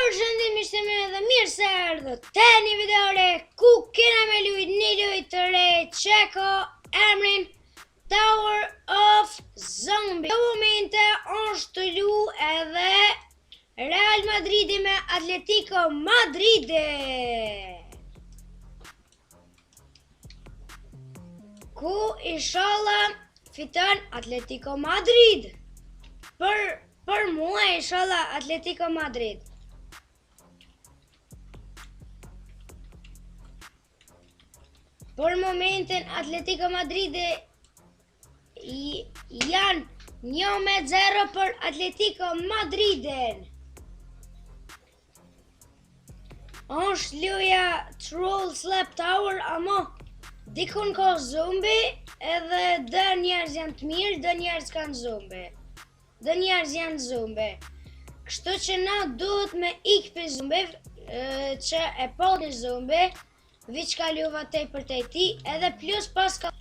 Përshëndim ishte me dhe mirë se erdhët te një videore ku kena me lujt një lujt të re që ka emrin Tower of Zombie. Në momente është të lu edhe Real Madridi me Atletico Madridi, ku inshallah fiton Atletico Madrid. Për mua inshallah Atletico Madrid. Për momentin Atletico Madridi janë 1-0 për Atletico Madridin. Është luja Troll Slap Tower, ama dikun ka zombi edhe dë njerëz janë të mirë, dë njerëz kanë zombi. Dë njerëz janë zombi. Kështu që na duhet me ikë për zombi që e po një zombi, viç ka luva tej për tej ti, edhe plus pas ka...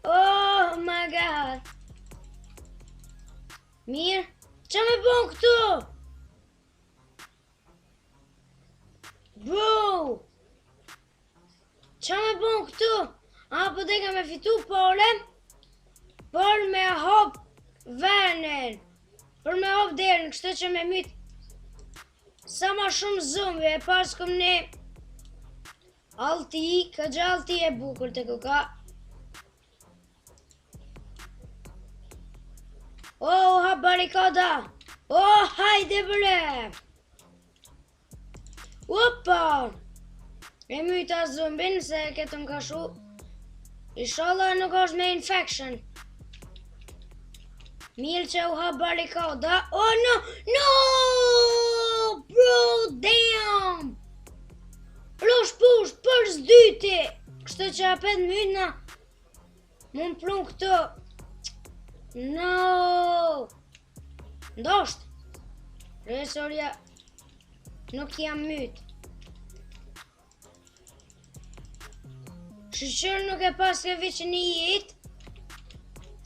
Oh my god! Mirë, që me bon këtu? Bro! Që me bon këtu? Po dhe ka me fitu pole, për me hop venin, për me hop derën, kështu që me myt sa ma shumë zombi, e pas këm ne alti, ka gjalti e bukur të kuka. Oh, ha barikada! Oh, hajde bre! Opa! E myta zombin se ketëm ka shu. Inshallah nuk është me infection. Mirë që u ha barikada. Oh no! No! Bro, damn! Rosh push për zdyti! Kështu që apet myna më prun këtu. No! Ndosht! Resorja nuk jam myt. Shqyqër nuk e pas ke viç një jit,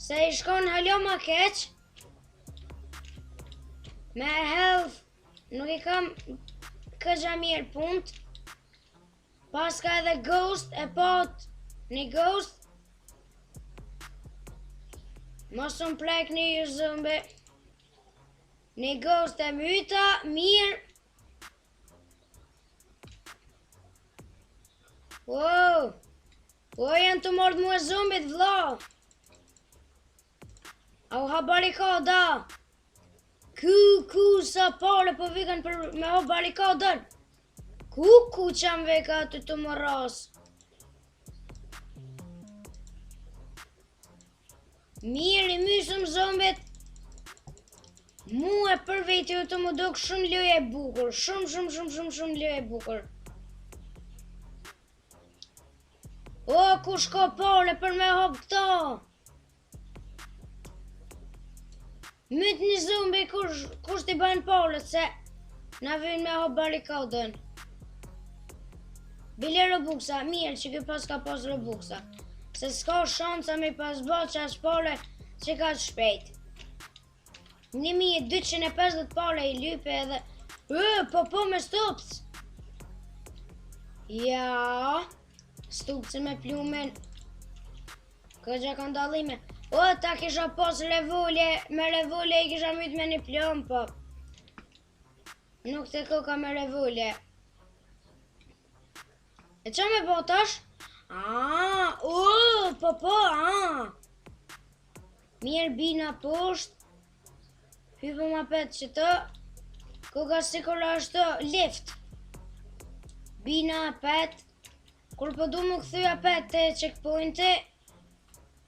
se i shkon halo ma keq. Me health nuk i kam këgja mirë punt. Pas ka edhe ghost, e pot një ghost. Mos unë plek një zombi. Një ghost e myta, mirë. Wow! O, janë të mordë mu e zombit, vla. Au ha barikada. Ku, sa pare po vikën për me ha barikadën. Ku qam veka aty të më ras. Mirë, i mysëm zombit. Mu e për veti u të më duk shumë loj e bukur. Shumë loj e bukur. O, kush ka pare për me hop këta? Myt një zombi kush t'i bajnë pare, se na vjen me hop barikadën. Bile Robuxa, mirë që kjo pas ka pas Robuxa. Se s'ka shansa me pas ba që as pare që ka të shpejt. 1250 pare i lype edhe... Po me stups! Ja... Stupce me plumen. Këgja ka ndalime. O, ta kisha pos revolje. Me revolje i kisha myt me një plum, po. Nuk të koka me revolje. E qa me botash? Po, Mirë bina posht. Hypëm apet që të. Koka sikur ashtë lift. Bina apet. Kur po du më këthy apet të checkpointi,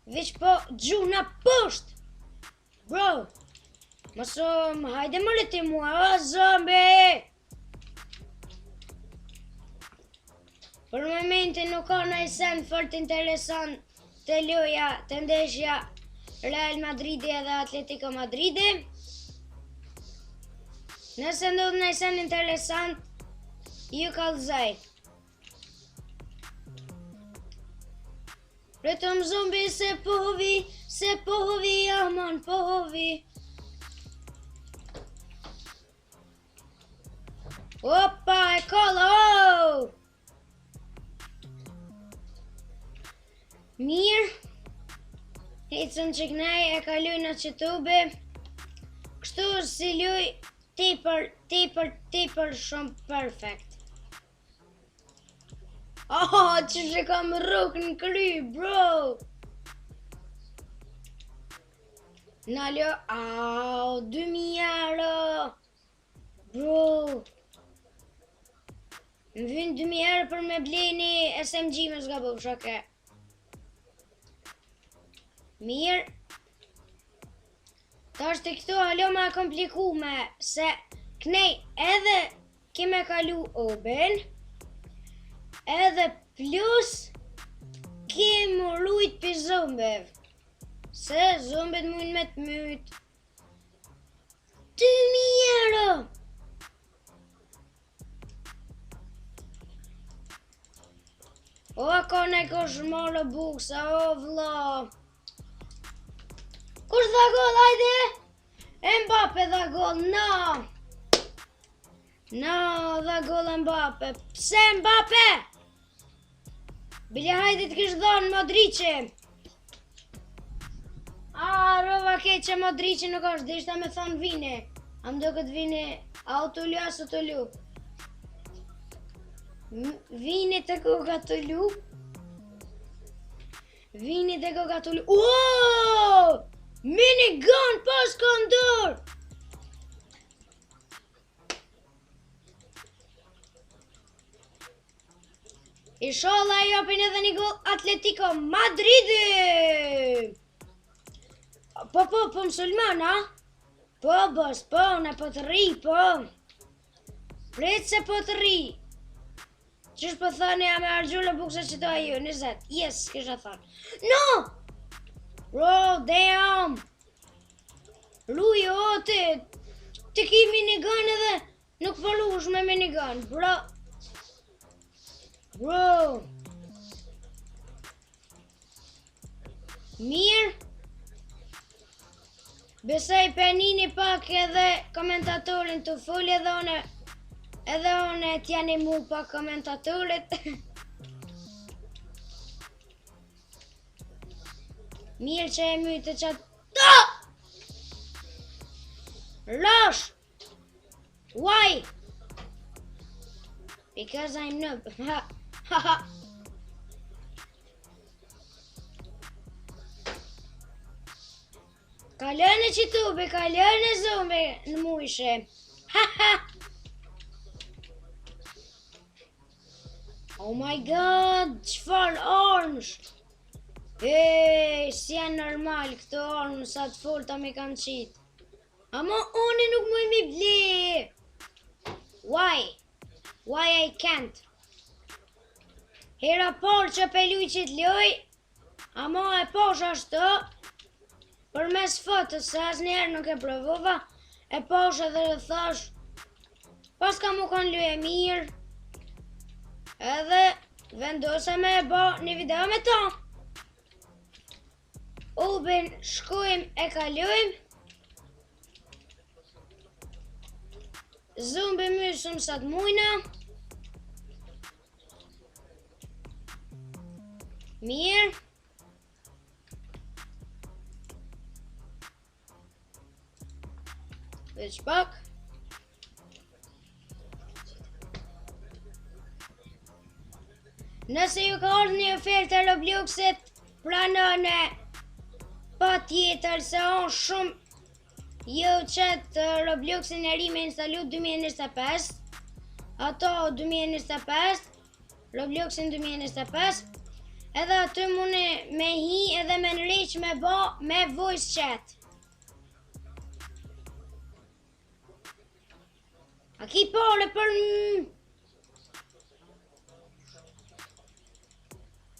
viç po gjuna posht. Bro, mësëm, hajde më leti mua, o zombi! Për momentin nuk ka nëj sen fort interesant të loja, të ndeshja Real Madridi edhe Atletico Madridi. Nëse ndodh nëj sen interesant, ju kallëzaj. Retëm zombi se pohovi, aman pohovi. Opa, e kolla, oh! Mirë. Hecëm që kënaj e kaloj në qëtube. Kështu si luj tepër shumë perfect. Oh, që që kam rrug në kry, bro! Nalo, au, 2000 euro! Bro! Më vjen 2000 euro për me bleni SMG me zgabo, shake. Mirë. Ta është të këtu alo ma komplikume, se kënej edhe keme kalu oben, edhe plus kemë rrujt për zombev, se zombet mund me të myt. 2000 euro! O, ka ne kosh marrë buksa, o vla. Kush dha gol, hajde? Mbappe dha gol, no! No, dha gol Mbappe. Pse Mbappe? Bile hajde të kish dhonë Modriqe. Rova keqe Modriqe nuk është, dhe ishta me thonë vine. A më do këtë vine, a u të lu, a su të lu. Vini të koka të lu. Vini të koka të lu. Uuuu! Minigun pas kondor! Inshallah e japin edhe një gol Atletico Madridi! Po, Sulman, a? Po, bos, po, në po të ri, po. Prit se po të ri. Qysh po thani, a me argjullë bukse që do ajo, 20. Yes, kisha thonë. No! Bro, damn! Luj, o, ti ki minigun edhe nuk përlush me minigun, bro. Bro. Mirë. Besoj penini pak edhe komentatorin të full edhe one t'jani mu pak komentatorit. Mirë që e mytë qatë. Rush! Why? Because I'm noob. Kalën e qitube, kalën e zombe në mujshe. Oh my god, qëfar armësh? Si janë normal këto armë sa të folta me kanë qitë. Ama one nuk mëj mi ble. Why? Why I can't? Hera por që peluj që t'loj, ama e posh ashtë, për mes fotës, se as njerë nuk e provova, e posh edhe dhe thash, pas ka mu kanë luje mirë, edhe vendosa me e bo një video me ta. Ubin shkojmë e kalujmë, zumbi mysëm sa të mujna. Mirë. Veç pak. Nëse ju ka ardhur një ofertë e Robloxit, pranoni pa tjetër se on shumë. Jo qëtë Robloxin e ri me instalu 2025, ato 2025, Robloxin 2025, edhe aty mune me hi edhe me nëriq me bo me voice chat. A ki pare për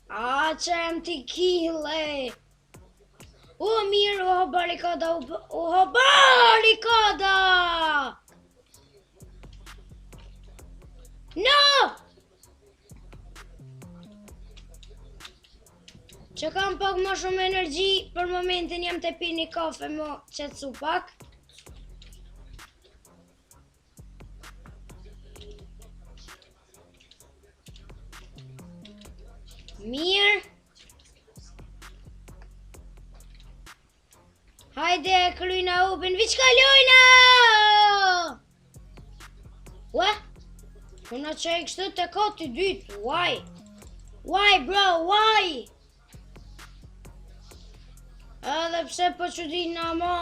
A që em t'i kile. O mirë, o barikada, o barikada! No! Që kam pak më shumë energji, për momentin jam të pi një kafe më qetësu pak. Mirë. Hajde, kryna upin, vi qka lojna! Ua? Unë që e kështë të koti dytë, why? Why, bro, why? Edhe pse po që di në mo,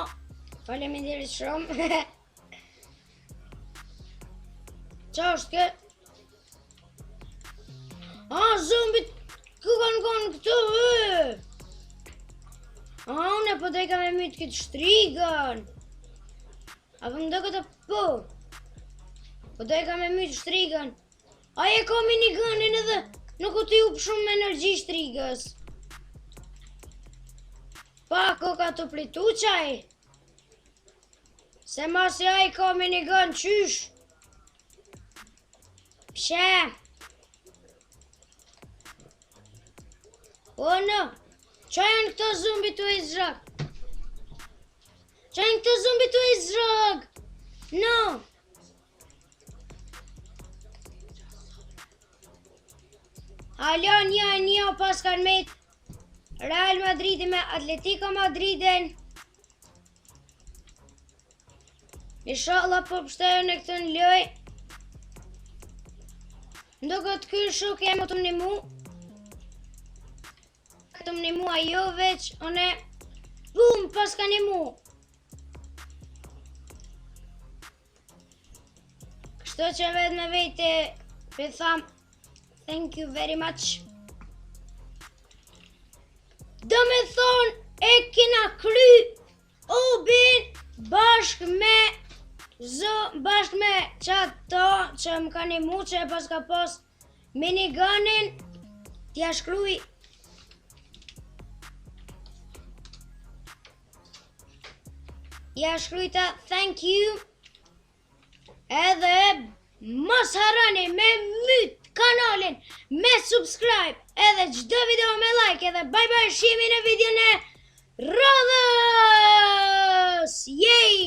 faleminderit shumë. Qa është kë? Zombit, ku kanë konë këtu, unë po të eka me mytë këtë shtrigën. A po më do këtë po. Po të eka me mytë shtrigën. Aje ka minigënin edhe nuk u t'i up shumë energji shtrigës. Pa, koka të plitu qaj. Se masi aje ka minigën qysh. Pshe. O no. Qa janë këto zombi të e zrak? Qa janë këto zombi të e zrak? No! Alo, një pas kanë met Real Madridi me Atletico Madridin. Inshallah po pështejo në këtë në loj. Ndo këtë kërë shuk jam të më mu. Të më mu ajo veç, one bum, pas ka një mu. Kështu që vetë me vete, për tham, thank you very much. Do me thonë, e kina kry, ubin, bashk me qato që më ka një mu, që e pas ka pos miniganin, t'ja shkruj. Ja shkrujta thank you. Edhe mos harroni me myt kanalin, me subscribe, edhe çdo video me like, edhe bye bye, shihemi në videon e radhës. Yay!